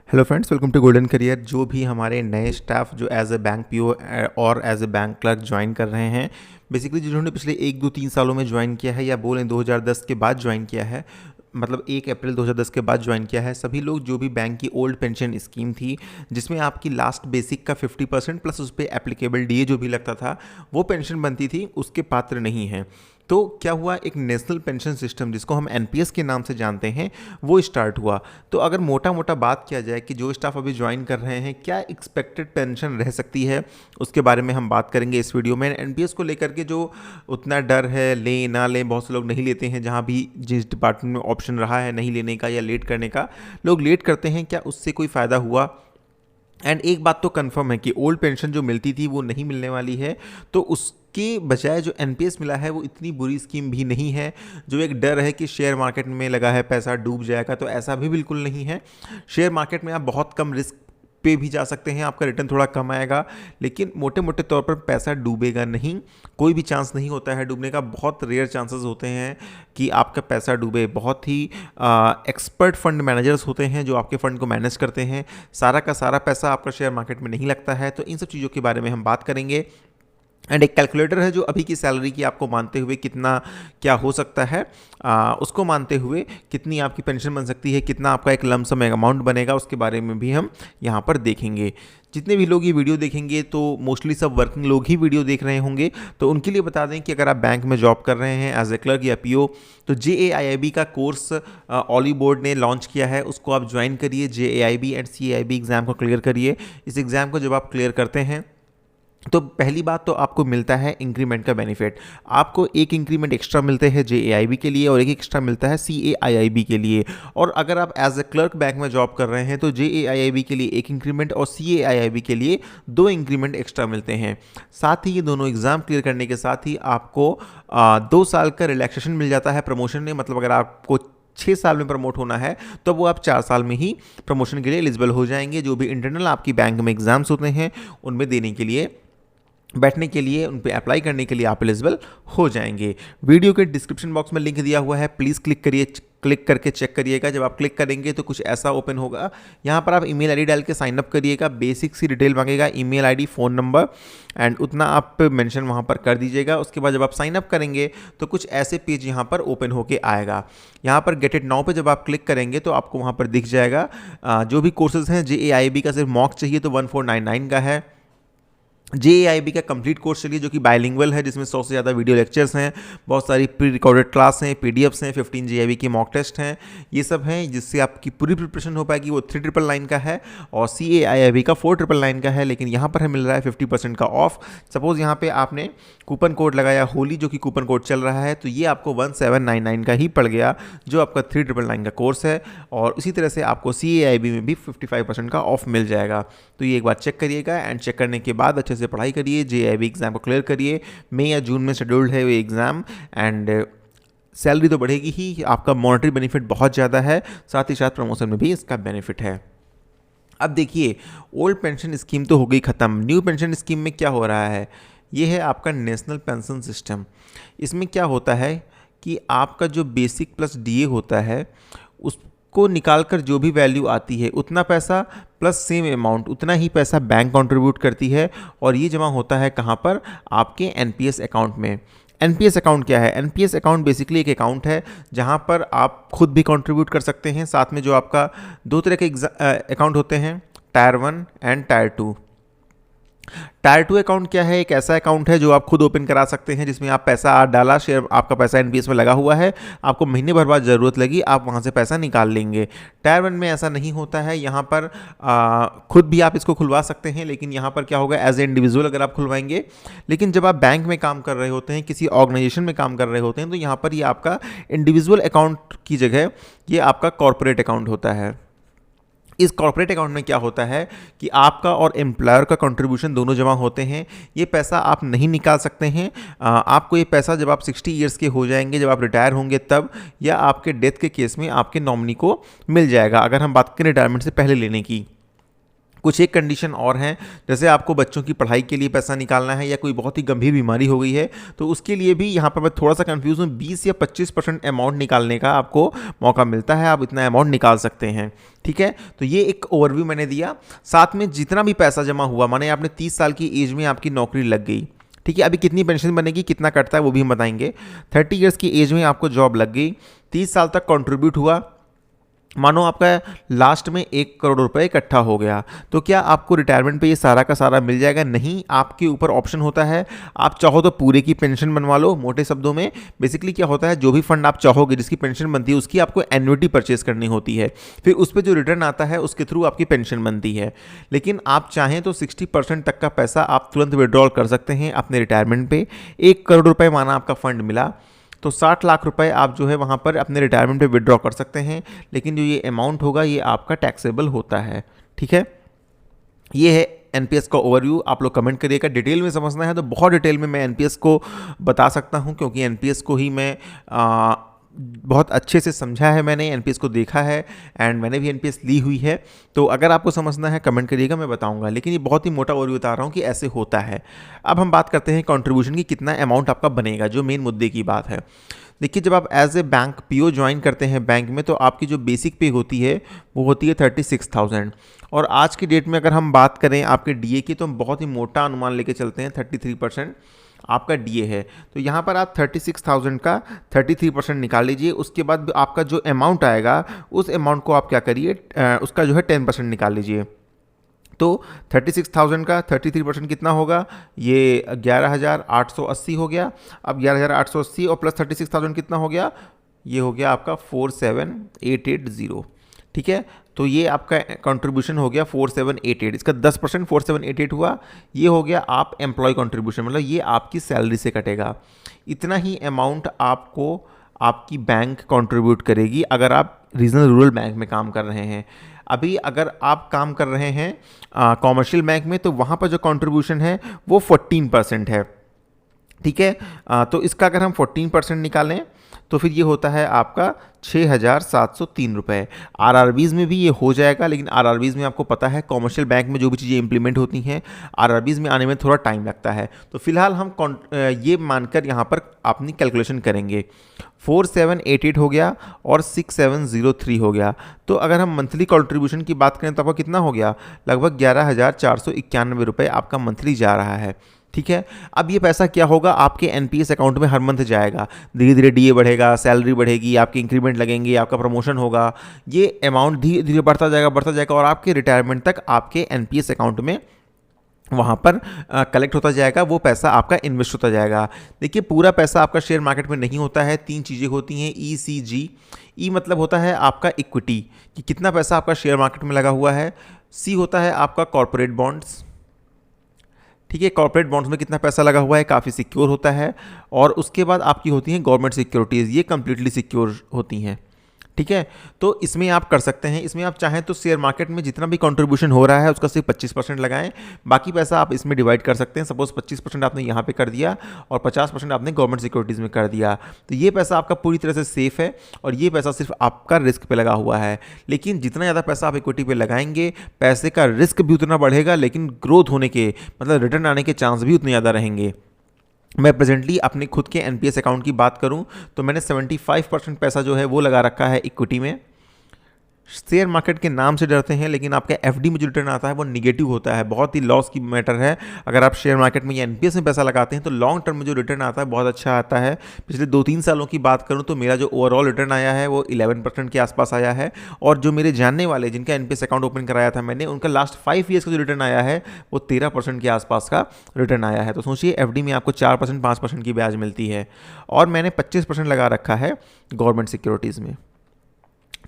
Hello friends, welcome to golden career. जो भी हमारे नए स्टाफ जो एज ए बैंक पीओ और as a bank clerk join कर रहे हैं, बेसिकली जिन्होंने पिछले 1 2 3 सालों में ज्वाइन किया है या बोलें 2010 के बाद ज्वाइन किया है, मतलब 1 अप्रैल 2010 के बाद ज्वाइन किया है, सभी लोग जो भी बैंक की ओल्ड पेंशन स्कीम थी जिसमें आपकी लास्ट बेसिक का 50% प्लस उस पर एप्लीकेबल डीए जो भी लगता था वो पेंशन बनती थी, उसके पात्र नहीं हैं। तो क्या हुआ, एक नेशनल पेंशन सिस्टम जिसको हम एनपीएस के नाम से जानते हैं वो स्टार्ट हुआ। तो अगर मोटा मोटा बात किया जाए कि जो स्टाफ अभी ज्वाइन कर रहे हैं क्या एक्सपेक्टेड पेंशन रह सकती है, उसके बारे में हम बात करेंगे इस वीडियो में। एनपीएस को लेकर के जो उतना डर है, लें ना लें, बहुत से लोग नहीं लेते हैं। जहाँ भी जिस डिपार्टमेंट में ऑप्शन रहा है नहीं लेने का या लेट करने का, लोग लेट करते हैं, क्या उससे कोई फ़ायदा हुआ? एंड एक बात तो कंफर्म है कि ओल्ड पेंशन जो मिलती थी वो नहीं मिलने वाली है। तो उसके बजाय जो एनपीएस मिला है वो इतनी बुरी स्कीम भी नहीं है। जो एक डर है कि शेयर मार्केट में लगा है पैसा डूब जाएगा, तो ऐसा भी बिल्कुल नहीं है। शेयर मार्केट में आप बहुत कम रिस्क पे भी जा सकते हैं, आपका रिटर्न थोड़ा कम आएगा, लेकिन मोटे मोटे तौर पर पैसा डूबेगा नहीं। कोई भी चांस नहीं होता है डूबने का, बहुत रेयर चांसेस होते हैं कि आपका पैसा डूबे। बहुत ही एक्सपर्ट फंड मैनेजर्स होते हैं जो आपके फ़ंड को मैनेज करते हैं। सारा का सारा पैसा आपका शेयर मार्केट में नहीं लगता है। तो इन सब चीज़ों के बारे में हम बात करेंगे। एंड एक कैलकुलेटर है जो अभी की सैलरी की आपको मानते हुए कितना क्या हो सकता है, उसको मानते हुए कितनी आपकी पेंशन बन सकती है, कितना आपका एक लमसम अमाउंट बनेगा, उसके बारे में भी हम यहाँ पर देखेंगे। जितने भी लोग ये वीडियो देखेंगे तो मोस्टली सब वर्किंग लोग ही वीडियो देख रहे होंगे, तो उनके लिए बता दें कि अगर आप बैंक में जॉब कर रहे हैं एज ए क्लर्क या पीओ, तो जेएआईआईबी का कोर्स ऑली बोर्ड ने लॉन्च किया है, उसको आप ज्वाइन करिए। जेएआईबी एंड सीएआईबी एग्ज़ाम को क्लियर करिए। इस एग्ज़ाम को जब आप क्लियर करते हैं तो पहली बात तो आपको मिलता है इंक्रीमेंट का बेनिफिट। आपको एक इंक्रीमेंट एक्स्ट्रा मिलते हैं जेएआईबी के लिए और एक एक्स्ट्रा मिलता है सीएआईआईबी के लिए। और अगर आप एज ए क्लर्क बैंक में जॉब कर रहे हैं तो जेएआईआईबी के लिए एक इंक्रीमेंट और सीएआईआईबी के लिए 2 इंक्रीमेंट एक्स्ट्रा मिलते हैं। साथ ही ये दोनों एग्ज़ाम क्लियर करने के साथ ही आपको 2 साल का रिलैक्सेशन मिल जाता है प्रमोशन में। मतलब अगर आपको 6 साल में प्रमोट होना है तो वो आप 4 साल में ही प्रमोशन के लिए एलिजिबल हो जाएंगे। जो भी इंटरनल आपकी बैंक में एग्ज़ाम्स होते हैं उनमें देने के लिए, बैठने के लिए, उन पे अप्लाई करने के लिए आप एलिजिबल हो जाएंगे। वीडियो के डिस्क्रिप्शन बॉक्स में लिंक दिया हुआ है, प्लीज़ क्लिक करिए, क्लिक करके चेक करिएगा। जब आप क्लिक करेंगे तो कुछ ऐसा ओपन होगा। यहाँ पर आप ईमेल आईडी डाल के साइन अप करिएगा। बेसिक सी डिटेल मांगेगा, email ID, phone number, and उतना आप मेंशन वहाँ पर कर दीजिएगा। उसके बाद जब आप साइन अप करेंगे तो कुछ ऐसे पेज यहाँ पर ओपन होके आएगा। यहाँ पर गेट इट नाउ पे जब आप क्लिक करेंगे तो आपको वहाँ पर दिख जाएगा जो भी कोर्सेज हैं। जेएआईबी का सिर्फ मॉक चाहिए तो 1499 का है। जेएआईबी का कंप्लीट कोर्स चलिए जो कि बायलिंगुअल है, जिसमें 100 से ज़्यादा वीडियो लेक्चर्स हैं, बहुत सारी प्री रिकॉर्डेड क्लास हैं, पीडीएफ्स हैं, 15 जेएआईबी के मॉक टेस्ट हैं। ये सब हैं जिससे आपकी पूरी प्रिपरेशन हो पाएगी। वो 3999 का है और सीएआईआईबी का 4999 का है, लेकिन यहाँ पर हमें मिल रहा है 50% का ऑफ। सपोज़ यहाँ पे आपने कूपन कोड लगाया होली, जो कि कूपन कोड चल रहा है, तो ये आपको 1799 का ही पड़ गया, जो आपका 3999 का कोर्स है। और उसी तरह से आपको सीएआईबी में भी 55% का ऑफ मिल जाएगा। तो ये एक बार चेक करिएगा, एंड चेक करने के बाद अच्छे से पढ़ाई करिए, जेएआईबी एग्ज़ाम को क्लियर करिए। मई या जून में शेड्यूल्ड है ये एग्ज़ाम। एंड सैलरी तो बढ़ेगी ही, आपका मॉनेटरी बेनिफिट बहुत ज़्यादा है, साथ ही साथ प्रमोशन में भी इसका बेनिफिट है। अब देखिए, ओल्ड पेंशन स्कीम तो हो गई ख़त्म। न्यू पेंशन स्कीम में क्या हो रहा है, ये है आपका नेशनल पेंशन सिस्टम। इसमें क्या होता है कि आपका जो बेसिक प्लस डीए होता है उसको निकाल कर जो भी वैल्यू आती है उतना पैसा प्लस सेम अमाउंट उतना ही पैसा बैंक कंट्रीब्यूट करती है, और ये जमा होता है कहाँ पर, आपके एनपीएस अकाउंट में। एनपीएस अकाउंट क्या है? एनपीएस अकाउंट बेसिकली एक अकाउंट है जहाँ पर आप खुद भी कंट्रीब्यूट कर सकते हैं। साथ में जो आपका 2 तरह के अकाउंट होते हैं, tyre 1 and tyre 2। Tyre 2 account क्या है? एक ऐसा अकाउंट है जो आप खुद ओपन करा सकते हैं, जिसमें आप पैसा डाला, शेयर आपका पैसा एनपीएस में लगा हुआ है, आपको महीने भर बाद ज़रूरत लगी आप वहाँ से पैसा निकाल लेंगे। टायर 1 में ऐसा नहीं होता है। यहाँ पर खुद भी आप इसको खुलवा सकते हैं, लेकिन यहाँ पर क्या होगा, एज ए इंडिविजुअल अगर आप खुलवाएंगे, लेकिन जब आप बैंक में काम कर रहे होते हैं, किसी ऑर्गेनाइजेशन में काम कर रहे होते हैं, तो यहाँ पर ये आपका इंडिविजुअल अकाउंट की जगह ये आपका कॉर्पोरेट अकाउंट होता है। इस कॉर्पोरेट अकाउंट में क्या होता है कि आपका और एम्प्लॉयर का कंट्रीब्यूशन दोनों जमा होते हैं। ये पैसा आप नहीं निकाल सकते हैं। आपको ये पैसा जब आप 60 ईयर्स के हो जाएंगे, जब आप रिटायर होंगे तब, या आपके डेथ के केस में आपके नॉमिनी को मिल जाएगा, अगर हम बात करें रिटायरमेंट से पहले लेने की। कुछ एक कंडीशन और हैं, जैसे आपको बच्चों की पढ़ाई के लिए पैसा निकालना है या कोई बहुत ही गंभीर बीमारी हो गई है, तो उसके लिए भी यहाँ पर मैं थोड़ा सा कंफ्यूज हूँ, 20 या 25% अमाउंट निकालने का आपको मौका मिलता है, आप इतना अमाउंट निकाल सकते हैं। ठीक है, तो ये एक ओवरव्यू मैंने दिया। साथ में जितना भी पैसा जमा हुआ, माने आपने 30 साल की एज में आपकी नौकरी लग गई, ठीक है, अभी कितनी पेंशन बनेगी, कितना कटता है वो भी हम बताएंगे। 30 ईयर्स की एज में आपको जॉब लग गई, 30 साल तक कंट्रीब्यूट हुआ, मानो आपका लास्ट में 1 करोड़ रुपए इकट्ठा हो गया, तो क्या आपको रिटायरमेंट पे ये सारा का सारा मिल जाएगा? नहीं, आपके ऊपर ऑप्शन होता है। आप चाहो तो पूरे की पेंशन बनवा लो। मोटे शब्दों में बेसिकली क्या होता है, जो भी फंड आप चाहोगे जिसकी पेंशन बनती है उसकी आपको एन्युटी परचेज करनी होती है, फिर उस पर जो रिटर्न आता है उसके थ्रू आपकी पेंशन बनती है। लेकिन आप चाहें तो 60% तक का पैसा आप तुरंत विड्रॉल कर सकते हैं अपने रिटायरमेंट पे। 1 करोड़ रुपए माना आपका फंड मिला, तो 60 लाख रुपए आप जो है वहाँ पर अपने रिटायरमेंट पे विड्रॉ कर सकते हैं, लेकिन जो ये अमाउंट होगा ये आपका टैक्सेबल होता है। ठीक है, ये है एनपीएस का ओवरव्यू। आप लोग कमेंट करिएगा, डिटेल में समझना है तो बहुत डिटेल में मैं एनपीएस को बता सकता हूँ, क्योंकि एनपीएस को ही मैं बहुत अच्छे से समझा है, मैंने एनपीएस को देखा है एंड मैंने भी एनपीएस ली हुई है। तो अगर आपको समझना है कमेंट करिएगा, मैं बताऊंगा, लेकिन ये बहुत ही मोटा ओवरव्यू बता रहा हूँ कि ऐसे होता है। अब हम बात करते हैं कंट्रीब्यूशन की, कितना अमाउंट आपका बनेगा, जो मेन मुद्दे की बात है। देखिए, जब आप as a bank PO join करते हैं बैंक में, तो आपकी जो बेसिक पे होती है वो होती है 36,000, और आज की डेट में अगर हम बात करें आपके डीए की, तो हम बहुत ही मोटा अनुमान लेके चलते हैं, 33% आपका डीए है। तो यहाँ पर आप 36,000 का 33% निकाल लीजिए। उसके बाद आपका जो अमाउंट आएगा उस अमाउंट को आप क्या करिए, उसका जो है 10% निकाल लीजिए। तो 36,000 का 33% कितना होगा, ये 11,880 हो गया। अब 11,880 और प्लस 36,000 कितना हो गया, ये हो गया आपका 47,880। ठीक है, तो ये आपका कंट्रीब्यूशन हो गया 4788, इसका 10% 4788 हुआ। ये हो गया आप एम्प्लॉय कंट्रीब्यूशन, मतलब ये आपकी सैलरी से कटेगा। इतना ही अमाउंट आपको आपकी बैंक कंट्रीब्यूट करेगी अगर आप रीजनल रूरल बैंक में काम कर रहे हैं। अभी अगर आप काम कर रहे हैं कॉमर्शियल बैंक में, तो वहाँ पर जो कंट्रीब्यूशन है वो 14% है। ठीक है, तो इसका अगर हम 14% निकालें तो फिर ये होता है आपका 6,703 रुपये। आरआरबीज़ में भी ये हो जाएगा, लेकिन आरआरबीज़ में आपको पता है कॉमर्शियल बैंक में जो भी चीज़ें इंप्लीमेंट होती हैं आरआरबीज़ में आने में थोड़ा टाइम लगता है। तो फिलहाल हम ये मानकर यहाँ पर अपनी कैलकुलेशन करेंगे। 4788 हो गया और 6703 हो गया। तो अगर हम मंथली कंट्रीब्यूशन की बात करें तो आपका कितना हो गया, लगभग 11,491 रुपये आपका मंथली जा रहा है। ठीक है, अब ये पैसा क्या होगा, आपके एनपीएस अकाउंट में हर मंथ जाएगा। धीरे धीरे डीए बढ़ेगा, सैलरी बढ़ेगी, आपके इंक्रीमेंट लगेंगे, आपका प्रमोशन होगा, ये अमाउंट धीरे धीरे बढ़ता जाएगा और आपके रिटायरमेंट तक आपके एनपीएस अकाउंट में वहाँ पर कलेक्ट होता जाएगा, वो पैसा आपका इन्वेस्ट होता जाएगा। देखिए, पूरा पैसा आपका शेयर मार्केट में नहीं होता है, 3 चीज़ें होती हैं। ECG, ई मतलब होता है आपका इक्विटी, कि कितना पैसा आपका शेयर मार्केट में लगा हुआ है। सी होता है आपका कॉर्पोरेट बॉन्ड्स। ठीक है, कॉर्पोरेट बॉन्ड्स में कितना पैसा लगा हुआ है, काफ़ी सिक्योर होता है। और उसके बाद आपकी होती हैं गवर्नमेंट सिक्योरिटीज़, ये कम्प्लीटली सिक्योर होती हैं। ठीक है, तो इसमें आप कर सकते हैं। इसमें आप चाहें तो शेयर मार्केट में जितना भी कंट्रीब्यूशन हो रहा है उसका सिर्फ 25% लगाएं, बाकी पैसा आप इसमें डिवाइड कर सकते हैं। सपोज 25% आपने यहाँ पे कर दिया और 50% आपने गवर्नमेंट सिक्योरिटीज़ में कर दिया, तो ये पैसा आपका पूरी तरह से सेफ है और ये पैसा सिर्फ आपका रिस्क पे लगा हुआ है। लेकिन जितना ज़्यादा पैसा आप इक्विटी पे लगाएंगे, पैसे का रिस्क भी उतना बढ़ेगा, लेकिन ग्रोथ होने के मतलब रिटर्न आने के चांस भी उतने ज़्यादा रहेंगे। मैं प्रेजेंटली अपने खुद के एनपीएस अकाउंट की बात करूं तो मैंने 75% पैसा जो है वो लगा रखा है इक्विटी में। शेयर मार्केट के नाम से डरते हैं, लेकिन आपका एफडी में जो रिटर्न आता है वो निगेटिव होता है, बहुत ही लॉस की मैटर है। अगर आप शेयर मार्केट में या एनपीएस में पैसा लगाते हैं तो लॉन्ग टर्म में जो रिटर्न आता है बहुत अच्छा आता है। पिछले 2-3 सालों की बात करूं तो मेरा जो ओवरऑल रिटर्न आया है वो 11% के आसपास आया है, और जो मेरे जानने वाले जिनका एनपीएस अकाउंट ओपन कराया था मैंने, उनका लास्ट 5 ईयर्स का जो रिटर्न आया है वो 13% के आसपास का रिटर्न आया है। तो सोचिए, एफडी में आपको 4% 5% की ब्याज मिलती है, और मैंने 25% लगा रखा है गवर्नमेंट सिक्योरिटीज़ में।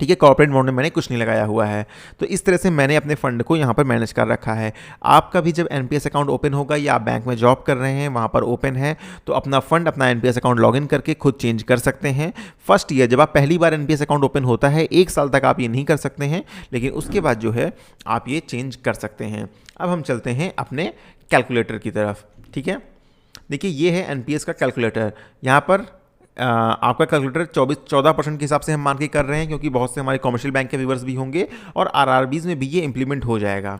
ठीक है, कॉर्पोरेट बॉन्ड में मैंने कुछ नहीं लगाया हुआ है। तो इस तरह से मैंने अपने फंड को यहाँ पर मैनेज कर रखा है। आपका भी जब एनपीएस अकाउंट ओपन होगा या आप बैंक में जॉब कर रहे हैं वहाँ पर ओपन है, तो अपना फंड अपना एनपीएस अकाउंट लॉगिन करके खुद चेंज कर सकते हैं। फर्स्ट ईयर जब आप पहली बार एनपीएस अकाउंट ओपन होता है 1 साल तक आप ये नहीं कर सकते हैं, लेकिन उसके बाद जो है आप ये चेंज कर सकते हैं। अब हम चलते हैं अपने कैलकुलेटर की तरफ। ठीक है, देखिए ये है एनपीएस का कैलकुलेटर। यहाँ पर आपका कैलकुलेटर 14% के हिसाब से हम मान के कर रहे हैं, क्योंकि बहुत से हमारे कॉमर्शियल बैंक के व्यूवर्स भी होंगे और आरआरबीज़ में भी ये इंप्लीमेंट हो जाएगा।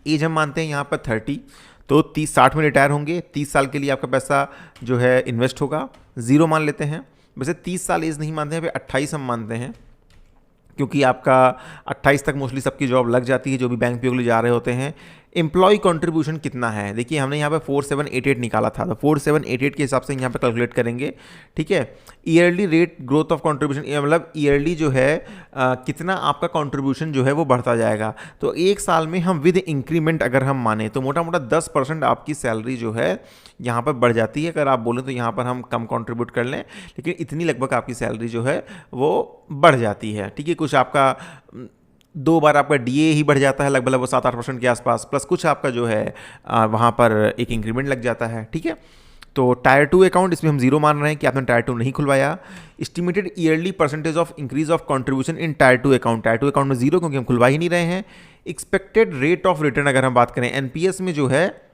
एज हम मानते हैं यहाँ पर 30, तो 30-60 में रिटायर होंगे, 30 साल के लिए आपका पैसा जो है इन्वेस्ट होगा, 0 मान लेते हैं। वैसे 30 साल एज नहीं मानते हैं, यहाँ पे 28 हम मानते हैं, क्योंकि आपका 28 तक मोस्टली सबकी जॉब लग जाती है जो भी बैंक पीओ के लिए जा रहे होते हैं। एम्प्लॉय कंट्रीब्यूशन कितना है, देखिए हमने यहाँ पे 4788 निकाला था, तो 4788 के हिसाब से यहाँ पे कैलकुलेट करेंगे, ठीक है। Yearly rate growth of contribution, मतलब ईयरली जो है कितना आपका कंट्रीब्यूशन जो है वो बढ़ता जाएगा। तो एक साल में हम विद इंक्रीमेंट अगर हम माने तो मोटा मोटा 10% आपकी सैलरी जो है यहाँ पर बढ़ जाती है। अगर आप बोलें तो यहाँ पर हम कम कंट्रीब्यूट कर लें, लेकिन इतनी लगभग आपकी सैलरी जो है वो बढ़ जाती है, ठीक है। कुछ आपका 2 बार आपका डीए ही बढ़ जाता है लगभग 7-8% के आसपास, प्लस कुछ आपका जो है वहाँ पर एक इंक्रीमेंट लग जाता है, ठीक है। तो टायर 2 अकाउंट, इसमें हम 0 मान रहे हैं कि आपने टायर 2 नहीं खुलवाया। Estimated yearly percentage of increase of contribution in tyre 2 account, tyre 2 account में 0 क्योंकि हम खुलवा ही नहीं रहे हैं। एक्सपेक्टेड रेट ऑफ रिटर्न अगर हम बात करें, एनपीएस में जो है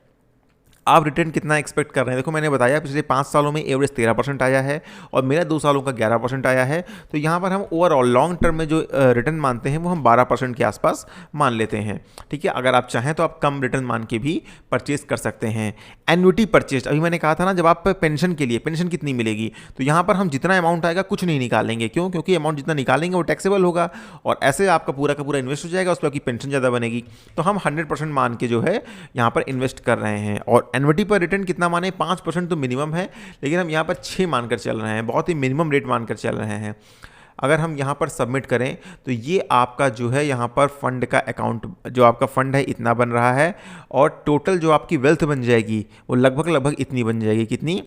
आप रिटर्न कितना एक्सपेक्ट कर रहे हैं, देखो मैंने बताया पिछले 5 सालों में एवरेज 13% आया है और मेरा 2 सालों का 11% आया है। तो यहाँ पर हम ओवरऑल लॉन्ग टर्म में जो रिटर्न मानते हैं वो हम 12% के आसपास मान लेते हैं, ठीक है। अगर आप चाहें तो आप कम रिटर्न मान के भी परचेज कर सकते हैं। एन्युटी परचेज, अभी मैंने कहा था ना, जब आप पेंशन के लिए, पेंशन कितनी मिलेगी, तो यहाँ पर हम जितना अमाउंट आएगा कुछ नहीं निकालेंगे, क्यों, क्योंकि अमाउंट जितना निकालेंगे वो टैक्सेबल होगा और ऐसे आपका पूरा का पूरा इन्वेस्ट हो जाएगा, उस पर आपकी पेंशन ज़्यादा बनेगी। तो हम 100% मान के जो है यहाँ पर इन्वेस्ट कर रहे हैं। और एन्युटी पर रिटर्न कितना माने, 5% तो मिनिमम है, लेकिन हम यहाँ पर 6 मानकर चल रहे हैं, बहुत ही मिनिमम रेट मानकर चल रहे हैं। अगर हम यहाँ पर सबमिट करें तो ये आपका जो है यहाँ पर फंड का अकाउंट, जो आपका फंड है इतना बन रहा है और टोटल जो आपकी वेल्थ बन जाएगी वो लगभग इतनी बन जाएगी, कितनी,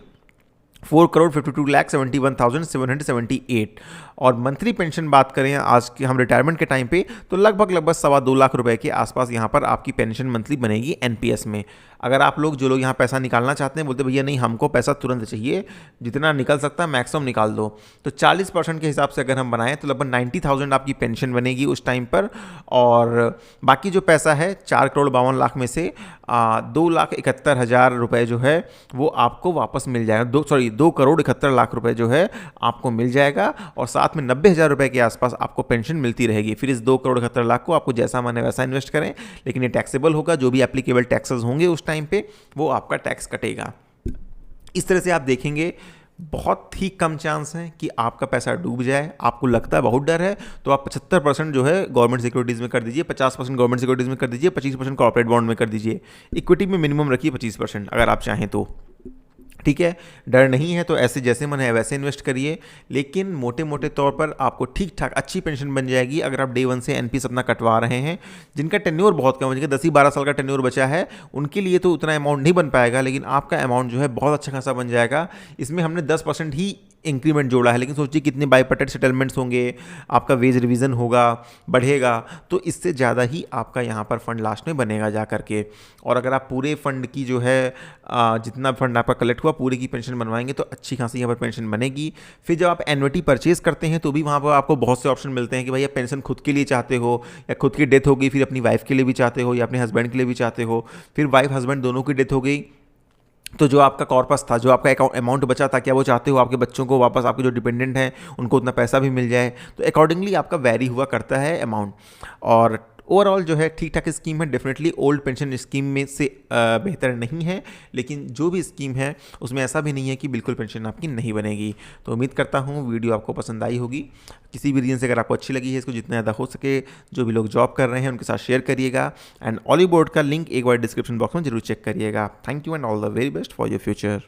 4,52,71,778। और मंथली पेंशन बात करें आज के हम रिटायरमेंट के टाइम पे तो लगभग 2.25 लाख रुपए के आसपास यहाँ पर आपकी पेंशन मंथली बनेगी एनपीएस में। अगर आप लोग जो लोग यहाँ पैसा निकालना चाहते हैं, बोलते भैया नहीं हमको पैसा तुरंत चाहिए, जितना निकल सकता है मैक्सिमम निकाल दो, तो 40% के हिसाब से अगर हम बनाएं तो लगभग 90,000 आपकी पेंशन बनेगी उस टाइम पर। और बाकी जो पैसा है 4,52,00,000 में से 2,71,000 रुपये जो है वो आपको वापस मिल जाएगा, 2,71,00,000 रुपये जो है आपको मिल जाएगा और साथ में 90,000 रुपये के आसपास आपको पेंशन मिलती रहेगी। फिर इस 2,71,00,000 को आपको जैसा माने वैसा इन्वेस्ट करें, लेकिन ये टैक्सेबल होगा, जो भी एप्लीकेबल टैक्सेस होंगे उस टाइम पे वो आपका टैक्स कटेगा। इस तरह से आप देखेंगे बहुत ही कम चांस है कि आपका पैसा डूब जाए। आपको लगता है बहुत डर है तो आप 75% जो है गवर्नमेंट सिक्योरिटीज़ में कर दीजिए, 50% गवर्नमेंट सिक्योरिटीज़ में कर दीजिए, 25% कॉर्पोरेट बॉन्ड में कर दीजिए। इक्विटी में मिनिमम रखिए 25% अगर आप चाहें तो, ठीक है। डर नहीं है तो ऐसे जैसे मन है वैसे इन्वेस्ट करिए, लेकिन मोटे मोटे तौर पर आपको ठीक ठाक अच्छी पेंशन बन जाएगी अगर आप डे 1 से एनपीएस अपना कटवा रहे हैं। जिनका टेन्योर बहुत कम है, जिनका 10-12 साल का टेन्योर बचा है, उनके लिए तो उतना अमाउंट नहीं बन पाएगा, लेकिन आपका अमाउंट जो है बहुत अच्छा खासा बन जाएगा। इसमें हमने 10% ही इंक्रीमेंट जोड़ा है, लेकिन सोचिए कितने बाईपर्टेट सेटलमेंट्स होंगे, आपका वेज रिवीजन होगा, बढ़ेगा, तो इससे ज़्यादा ही आपका यहाँ पर फंड लास्ट में बनेगा जा करके। और अगर आप पूरे फंड की जो है जितना फंड आपका कलेक्ट हुआ पूरे की पेंशन बनवाएंगे तो अच्छी खासी यहाँ पर पेंशन बनेगी। फिर जब आप एन्युटी परचेज करते हैं तो भी वहाँ पर आपको बहुत से ऑप्शन मिलते हैं कि भाई आप पेंशन खुद के लिए चाहते हो या खुद की डेथ हो गई फिर अपनी वाइफ के लिए भी चाहते हो या अपने हस्बैंड के लिए भी चाहते हो, फिर वाइफ हस्बैंड दोनों की डेथ हो गई तो जो आपका कॉर्पस था, जो आपका अमाउंट बचा था, क्या वो चाहते हो आपके बच्चों को वापस, आपके जो डिपेंडेंट हैं उनको उतना पैसा भी मिल जाए, तो अकॉर्डिंगली आपका वैरी हुआ करता है अमाउंट। और ओवरऑल जो है ठीक ठाक स्कीम है, डेफिनेटली ओल्ड पेंशन स्कीम में से बेहतर नहीं है, लेकिन जो भी स्कीम है उसमें ऐसा भी नहीं है कि बिल्कुल पेंशन आपकी नहीं बनेगी। तो उम्मीद करता हूँ वीडियो आपको पसंद आई होगी। किसी भी रीजन से अगर आपको अच्छी लगी है, इसको जितना ज़्यादा हो सके जो भी लोग जॉब कर रहे हैं उनके साथ शेयर करिएगा। एंड ऑली बोर्ड का लिंक एक बार डिस्क्रिप्शन बॉक्स में जरूर चेक करिएगा। Thank you and all the very best for your future.